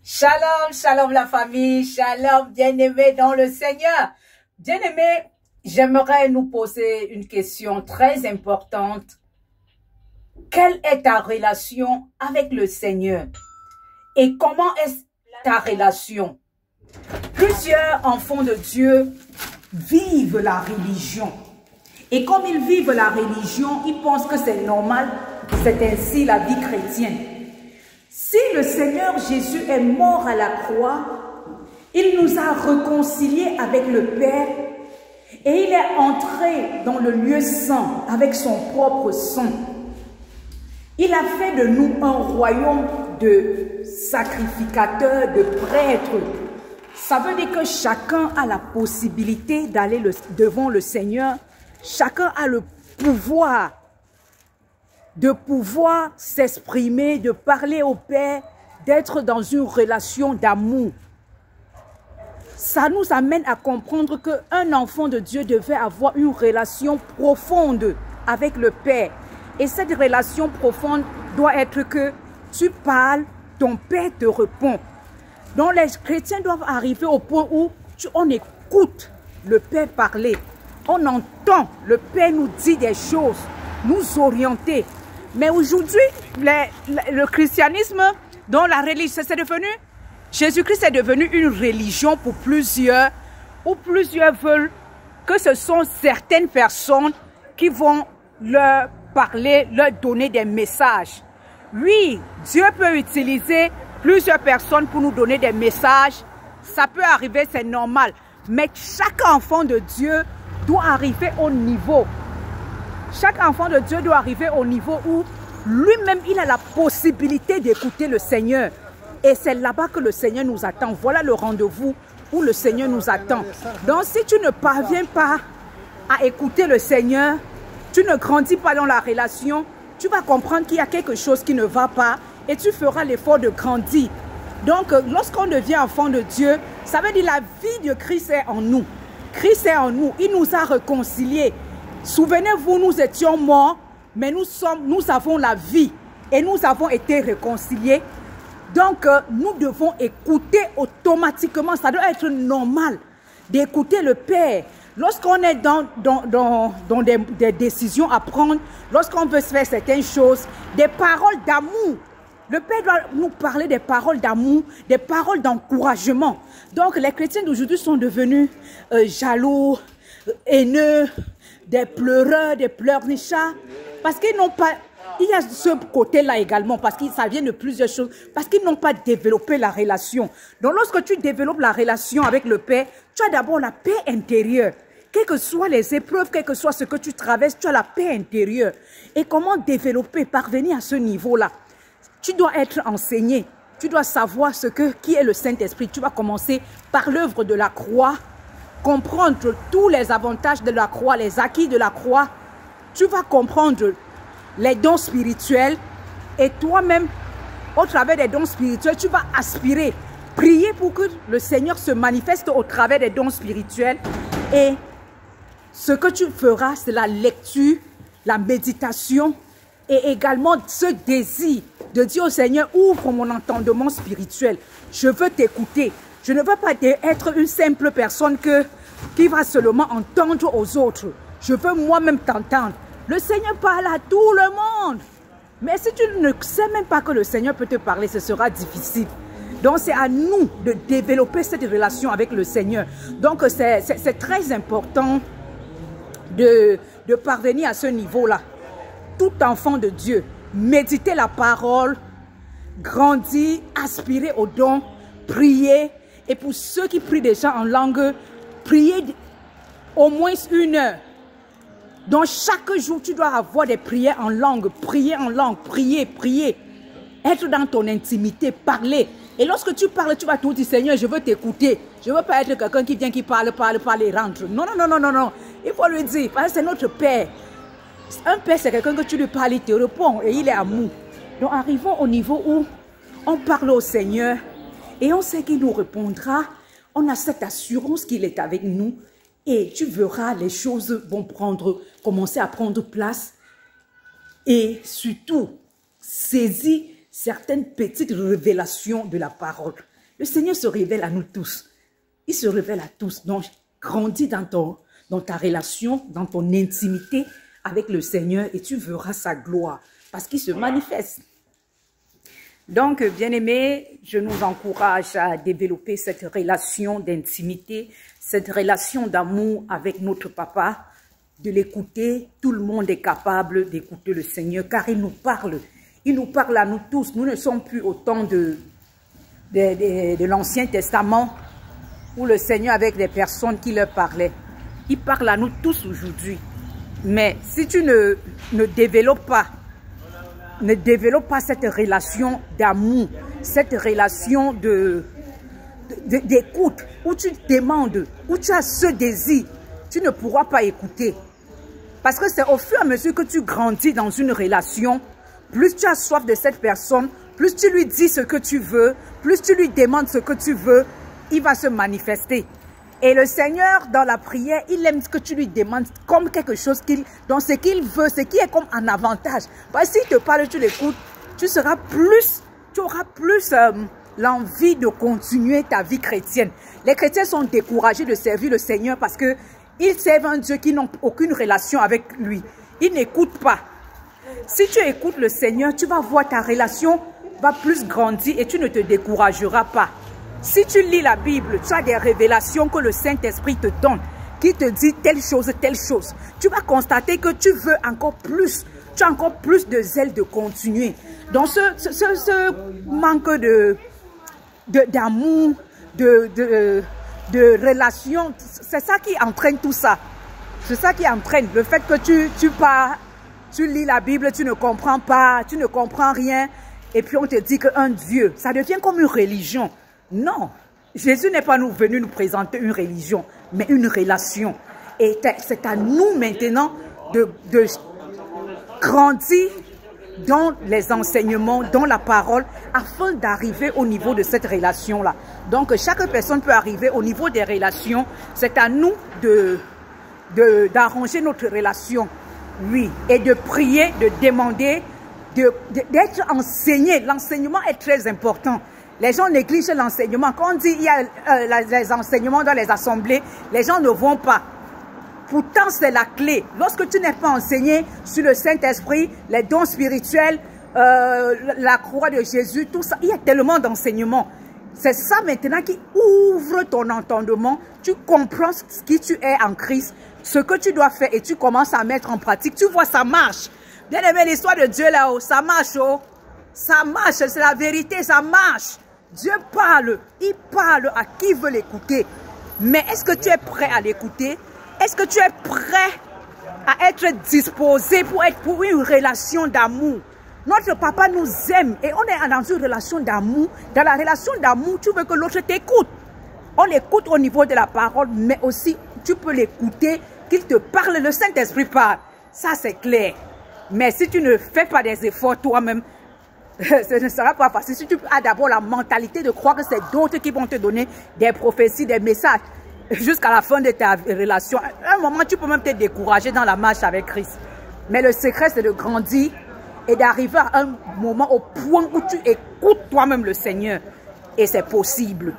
Shalom, shalom la famille, shalom bien-aimés dans le Seigneur. Bien-aimés, j'aimerais nous poser une question très importante. Quelle est ta relation avec le Seigneur? Et comment est ta relation? Plusieurs enfants de Dieu vivent la religion. Et comme ils vivent la religion, ils pensent que c'est normal, c'est ainsi la vie chrétienne. Si le Seigneur Jésus est mort à la croix, il nous a réconciliés avec le Père et il est entré dans le lieu saint avec son propre sang. Il a fait de nous un royaume de sacrificateurs, de prêtres. Ça veut dire que chacun a la possibilité d'aller devant le Seigneur. Chacun a le pouvoir de pouvoir s'exprimer, de parler au Père, d'être dans une relation d'amour. Ça nous amène à comprendre qu'un enfant de Dieu devait avoir une relation profonde avec le Père. Et cette relation profonde doit être que tu parles, ton Père te répond. Donc les chrétiens doivent arriver au point où on écoute le Père parler. On entend le Père nous dire des choses, nous orienter. Mais aujourd'hui, le christianisme, dont la religion, c'est devenu, Jésus-Christ est devenu une religion pour plusieurs, où plusieurs veulent que ce sont certaines personnes qui vont leur parler, leur donner des messages. Oui, Dieu peut utiliser plusieurs personnes pour nous donner des messages. Ça peut arriver, c'est normal. Mais chaque enfant de Dieu doit arriver au niveau. Chaque enfant de Dieu doit arriver au niveau où lui-même, il a la possibilité d'écouter le Seigneur. Et c'est là-bas que le Seigneur nous attend. Voilà le rendez-vous où le Seigneur nous attend. Donc, si tu ne parviens pas à écouter le Seigneur, tu ne grandis pas dans la relation, tu vas comprendre qu'il y a quelque chose qui ne va pas et tu feras l'effort de grandir. Donc, lorsqu'on devient enfant de Dieu, ça veut dire la vie de Christ est en nous. Christ est en nous. Il nous a réconciliés. Souvenez-vous, nous étions morts, mais nous avons la vie et nous avons été réconciliés. Donc, nous devons écouter automatiquement. Ça doit être normal d'écouter le Père. Lorsqu'on est dans des décisions à prendre, lorsqu'on veut faire certaines choses, des paroles d'amour. Le Père doit nous parler des paroles d'amour, des paroles d'encouragement. Donc, les chrétiens d'aujourd'hui sont devenus jaloux, haineux, des pleureurs, des pleurnichards, parce qu'ils n'ont pas, il y a ce côté-là également, parce que ça vient de plusieurs choses, parce qu'ils n'ont pas développé la relation. Donc lorsque tu développes la relation avec le Père, tu as d'abord la paix intérieure. Quelles que soient les épreuves, quel que soit ce que tu traverses, tu as la paix intérieure. Et comment développer, parvenir à ce niveau-là? Tu dois être enseigné, tu dois savoir qui est le Saint-Esprit. Tu vas commencer par l'œuvre de la croix, comprendre tous les avantages de la croix, les acquis de la croix. Tu vas comprendre les dons spirituels et toi-même, au travers des dons spirituels, tu vas aspirer, prier pour que le Seigneur se manifeste au travers des dons spirituels. Et ce que tu feras, c'est la lecture, la méditation et également ce désir de dire au Seigneur, ouvre mon entendement spirituel. Je veux t'écouter. Je ne veux pas être une simple personne qui va seulement entendre aux autres. Je veux moi-même t'entendre. Le Seigneur parle à tout le monde. Mais si tu ne sais même pas que le Seigneur peut te parler, ce sera difficile. Donc c'est à nous de développer cette relation avec le Seigneur. Donc c'est très important de parvenir à ce niveau-là. Tout enfant de Dieu, méditer la parole, grandir, aspirer aux dons, prier. Et pour ceux qui prient déjà en langue, prier au moins 1 heure. Donc chaque jour, tu dois avoir des prières en langue, prier en langue, prier. Être dans ton intimité, parler. Et lorsque tu parles, tu vas tout dire, Seigneur, je veux t'écouter. Je ne veux pas être quelqu'un qui vient, qui parle et rentre. Non. Il faut lui dire, parce que c'est notre Père. Un Père, c'est quelqu'un que tu lui parles, il te répond et il est amour. Donc arrivons au niveau où on parle au Seigneur et on sait qu'il nous répondra. On a cette assurance qu'il est avec nous. Et tu verras, les choses vont commencer à prendre place. Et surtout, saisis certaines petites révélations de la parole. Le Seigneur se révèle à nous tous. Il se révèle à tous. Donc, grandis dans ta relation, dans ton intimité avec le Seigneur et tu verras sa gloire parce qu'il se manifeste. Donc, bien-aimés, je nous encourage à développer cette relation d'intimité, cette relation d'amour avec notre papa, de l'écouter. Tout le monde est capable d'écouter le Seigneur car il nous parle. Il nous parle à nous tous. Nous ne sommes plus au temps de l'Ancien Testament où le Seigneur avec des personnes qui leur parlaient. Il parle à nous tous aujourd'hui. Mais si tu ne développes pas cette relation d'amour, cette relation d'écoute, où tu demandes, où tu as ce désir, tu ne pourras pas écouter. Parce que c'est au fur et à mesure que tu grandis dans une relation, plus tu as soif de cette personne, plus tu lui dis ce que tu veux, plus tu lui demandes ce que tu veux, il va se manifester. Et le Seigneur, dans la prière, il aime ce que tu lui demandes comme quelque chose dans ce qu'il veut, ce qui est comme un avantage. Parce que s'il te parle, tu l'écoutes, tu auras plus l'envie de continuer ta vie chrétienne. Les chrétiens sont découragés de servir le Seigneur parce qu'ils servent un Dieu qui n'a aucune relation avec lui. Ils n'écoutent pas. Si tu écoutes le Seigneur, tu vas voir ta relation va plus grandir et tu ne te décourageras pas. Si tu lis la Bible, tu as des révélations que le Saint-Esprit te donne, qui te dit telle chose. Tu vas constater que tu veux encore plus, tu as encore plus de zèle de continuer. Donc ce manque d'amour, de relation, c'est ça qui entraîne tout ça. C'est ça qui entraîne le fait que tu lis la Bible, tu ne comprends pas, tu ne comprends rien. Et puis on te dit qu'un Dieu, ça devient comme une religion. Non, Jésus n'est pas venu nous présenter une religion, mais une relation. Et c'est à nous maintenant de grandir dans les enseignements, dans la parole, afin d'arriver au niveau de cette relation-là. Donc, chaque personne peut arriver au niveau des relations. C'est à nous d'arranger notre relation, oui, et de prier, de demander, d'être enseigné. L'enseignement est très important. Les gens négligent l'enseignement. Quand on dit qu'il y a les enseignements dans les assemblées, les gens ne vont pas. Pourtant, c'est la clé. Lorsque tu n'es pas enseigné sur le Saint-Esprit, les dons spirituels, la croix de Jésus, tout ça, il y a tellement d'enseignements. C'est ça maintenant qui ouvre ton entendement. Tu comprends ce qui tu es en Christ, ce que tu dois faire et tu commences à mettre en pratique. Tu vois, ça marche. Bien aimé, l'histoire de Dieu là-haut, ça marche. Oh. Ça marche, c'est la vérité, ça marche. Dieu parle, il parle à qui veut l'écouter. Mais est-ce que tu es prêt à l'écouter? Est-ce que tu es prêt à être disposé pour une relation d'amour? Notre papa nous aime et on est dans une relation d'amour. Dans la relation d'amour, tu veux que l'autre t'écoute. On l'écoute au niveau de la parole, mais aussi tu peux l'écouter, qu'il te parle, le Saint-Esprit parle. Ça, c'est clair. Mais si tu ne fais pas des efforts toi-même, ce ne sera pas facile. Si tu as d'abord la mentalité de croire que c'est d'autres qui vont te donner des prophéties, des messages, jusqu'à la fin de ta relation, à un moment, tu peux même te décourager dans la marche avec Christ. Mais le secret, c'est de grandir et d'arriver à un moment au point où tu écoutes toi-même le Seigneur. Et c'est possible.